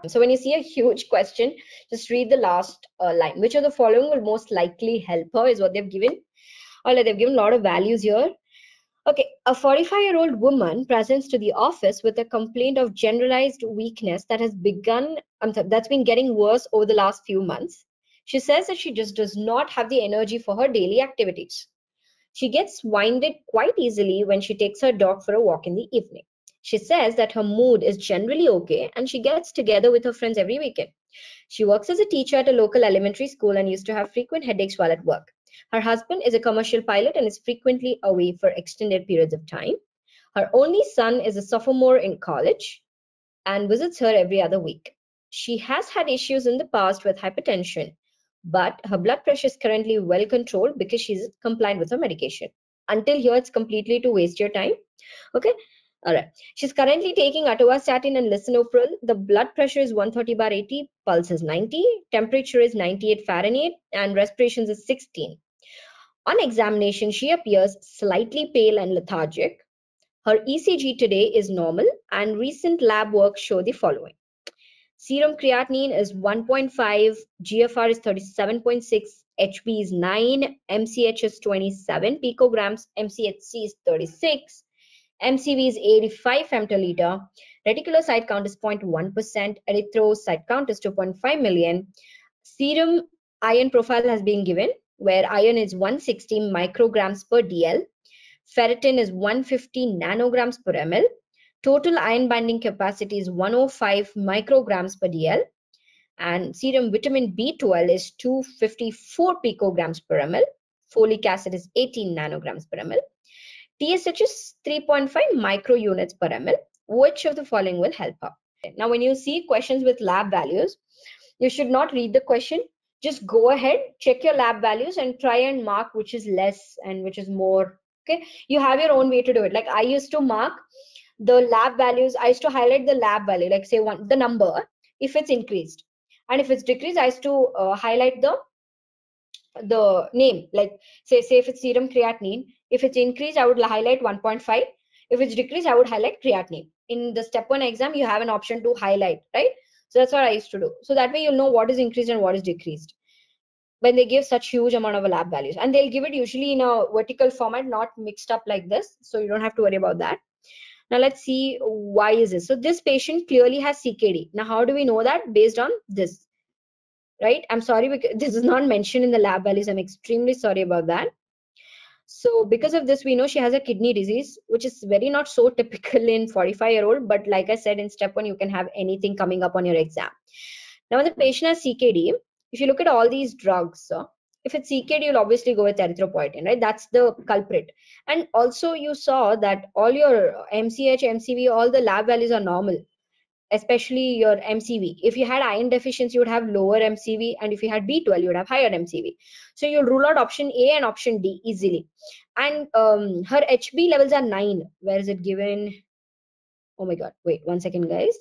So when you see a huge question, just read the last line. Which of the following will most likely help her is what they've given. Or like they've given a lot of values here. Okay, a 45-year-old woman presents to the office with a complaint of generalized weakness that has that's been getting worse over the last few months. She says that she just does not have the energy for her daily activities. She gets winded quite easily when she takes her dog for a walk in the evening. She says that her mood is generally okay and she gets together with her friends every weekend. She works as a teacher at a local elementary school and used to have frequent headaches while at work. Her husband is a commercial pilot and is frequently away for extended periods of time. Her only son is a sophomore in college and visits her every other week. She has had issues in the past with hypertension, but her blood pressure is currently well controlled because she's compliant with her medication. Until here, it's completely to waste your time. Okay. All right. She's currently taking atorvastatin and lisinopril. The blood pressure is 130/80, pulse is 90, temperature is 98 Fahrenheit, and respirations is 16. On examination, she appears slightly pale and lethargic. Her ECG today is normal, and recent lab work show the following. Serum creatinine is 1.5, GFR is 37.6, HB is 9, MCH is 27 picograms, MCHC is 36, MCV is 85 femtoliter, reticulocyte count is 0.1%, erythrocyte count is 2.5 million. Serum iron profile has been given, where iron is 160 micrograms per DL, ferritin is 150 nanograms per ml, total iron binding capacity is 105 micrograms per DL, and serum vitamin B12 is 254 picograms per ml, folic acid is 18 nanograms per ml. TSH is 3.5 micro units per ml. Which of the following will help her? Now, when you see questions with lab values, you should not read the question. Just go ahead, check your lab values and try and mark which is less and which is more. Okay, you have your own way to do it. Like I used to mark the lab values. I used to highlight the lab value, like say the number, if it's increased, and if it's decreased, I used to highlight the name. Like say if it's serum creatinine, if it's increased, I would highlight 1.5. If it's decreased, I would highlight creatinine. In the step 1 exam, you have an option to highlight, right? So that's what I used to do. So that way you'll know what is increased and what is decreased when they give such huge amount of lab values. And they'll give it usually in a vertical format, not mixed up like this. So you don't have to worry about that. Now let's see why is this. So this patient clearly has CKD. Now how do we know that? Based on this, right? I'm sorry because this is not mentioned in the lab values. I'm extremely sorry about that. So because of this, we know she has a kidney disease, which is very not so typical in 45-year-old. But like I said, in step 1, you can have anything coming up on your exam. Now, when the patient has CKD, if you look at all these drugs, if it's CKD, you'll obviously go with erythropoietin, right? That's the culprit. And also you saw that all your MCH, MCV, all the lab values are normal, especially your MCV. If you had iron deficiency, you would have lower MCV, and if you had B12, you would have higher MCV. So you'll rule out option A and option D easily. And her HB levels are 9. Where is it given? Oh my god, wait 1 second, guys.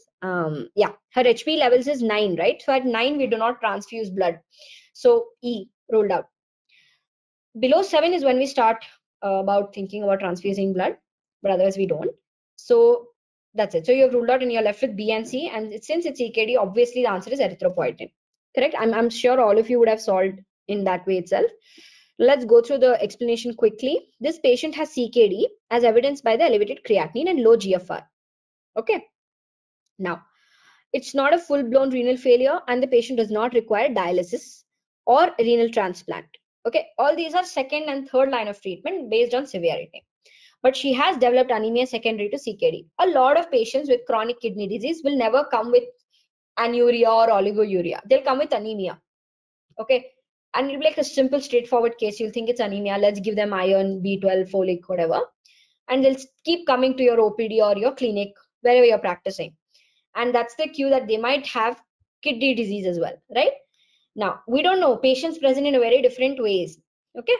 Yeah, her HB levels is 9, right? So at 9, we do not transfuse blood. So E ruled out. Below 7 is when we start about thinking about transfusing blood, but otherwise we don't. So that's it. So you've ruled out and you're left with B and C. And since it's CKD, obviously the answer is erythropoietin. Correct? I'm sure all of you would have solved in that way itself. Let's go through the explanation quickly. This patient has CKD as evidenced by the elevated creatinine and low GFR. Okay. Now, it's not a full-blown renal failure and the patient does not require dialysis or renal transplant. Okay. All these are second and third line of treatment based on severity. But she has developed anemia secondary to CKD. A lot of patients with chronic kidney disease will never come with anuria or oliguria. They'll come with anemia. Okay. And it'll be like a simple, straightforward case. You'll think it's anemia. Let's give them iron, B12, folic, whatever. And they'll keep coming to your OPD or your clinic, wherever you're practicing. And that's the cue that they might have kidney disease as well, right? Now, we don't know. Patients present in a very different ways. Okay.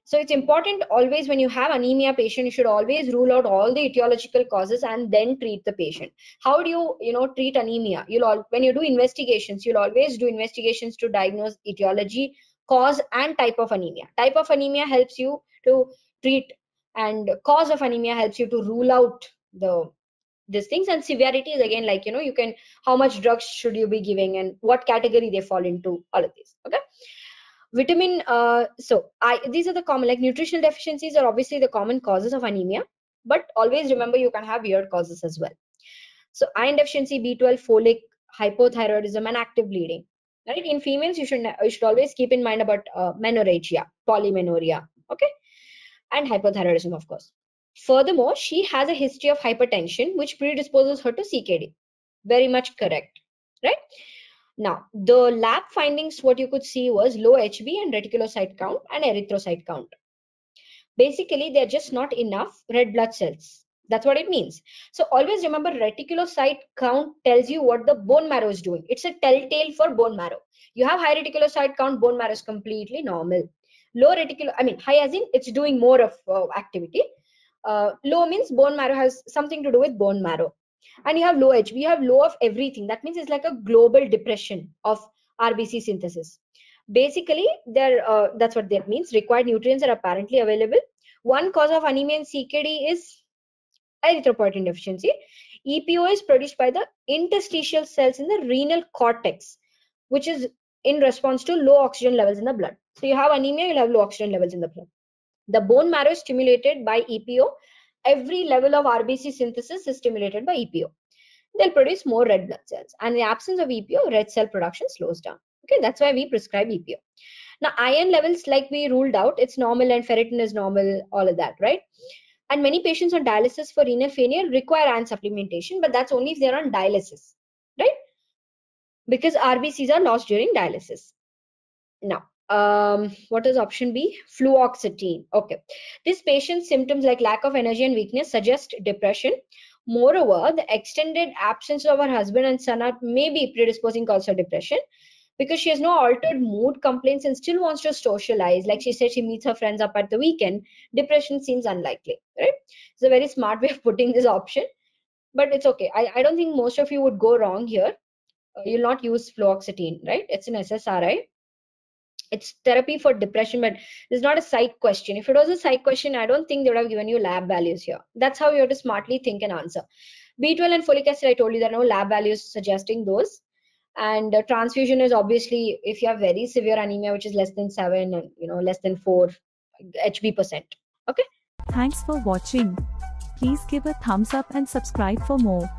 So it's important always when you have anemia patient, you should always rule out all the etiological causes and then treat the patient. How do you treat anemia? When you do investigations, you'll always do investigations to diagnose etiology, cause, and type of anemia. Type of anemia helps you to treat, and cause of anemia helps you to rule out the these things. And severity is again like, you can, how much drugs should you be giving and what category they fall into, all of these. Okay. Vitamin, these are the common, like nutritional deficiencies are obviously the common causes of anemia, but always remember you can have weird causes as well. So iron deficiency, B12, folic, hypothyroidism, and active bleeding. Right? In females, you should always keep in mind about menorrhagia, polymenorrhea, okay, and hypothyroidism, of course. Furthermore, she has a history of hypertension, which predisposes her to CKD. Very much correct, right? Now, the lab findings, what you could see was low HB and reticulocyte count and erythrocyte count. Basically, they're just not enough red blood cells. That's what it means. So always remember, reticulocyte count tells you what the bone marrow is doing. It's a telltale for bone marrow. You have high reticulocyte count, bone marrow is completely normal. Low high as in it's doing more of activity. Low means bone marrow has something to do with bone marrow. And you have low HB, you have low of everything. That means it's like a global depression of RBC synthesis. Basically, that's what that means. Required nutrients are apparently available. One cause of anemia in CKD is erythropoietin deficiency. EPO is produced by the interstitial cells in the renal cortex, which is in response to low oxygen levels in the blood. So you have anemia, you'll have low oxygen levels in the blood. The bone marrow is stimulated by EPO. Every level of RBC synthesis is stimulated by EPO. They'll produce more red blood cells. And in the absence of EPO, red cell production slows down. Okay, that's why we prescribe EPO. Now, iron levels, like we ruled out, it's normal, and ferritin is normal, all of that, right? And many patients on dialysis for renal failure require iron supplementation, but that's only if they're on dialysis, right? Because RBCs are lost during dialysis. Now, what is option B? Fluoxetine. Okay. This patient's symptoms like lack of energy and weakness suggest depression. Moreover, the extended absence of her husband and son may be predisposing cause for depression, because she has no altered mood complaints and still wants to socialize. Like she said, she meets her friends up at the weekend. Depression seems unlikely, right? It's a very smart way of putting this option, but it's okay. I don't think most of you would go wrong here. You'll not use fluoxetine, right? It's an SSRI. It's therapy for depression, but it's not a psych question. If it was a psych question, I don't think they would have given you lab values here. That's how you have to smartly think and answer. B12 and folic acid, I told you there are no lab values suggesting those. And transfusion is obviously if you have very severe anemia, which is less than 7 and less than 4 HB%. Okay. Thanks for watching. Please give a thumbs up and subscribe for more.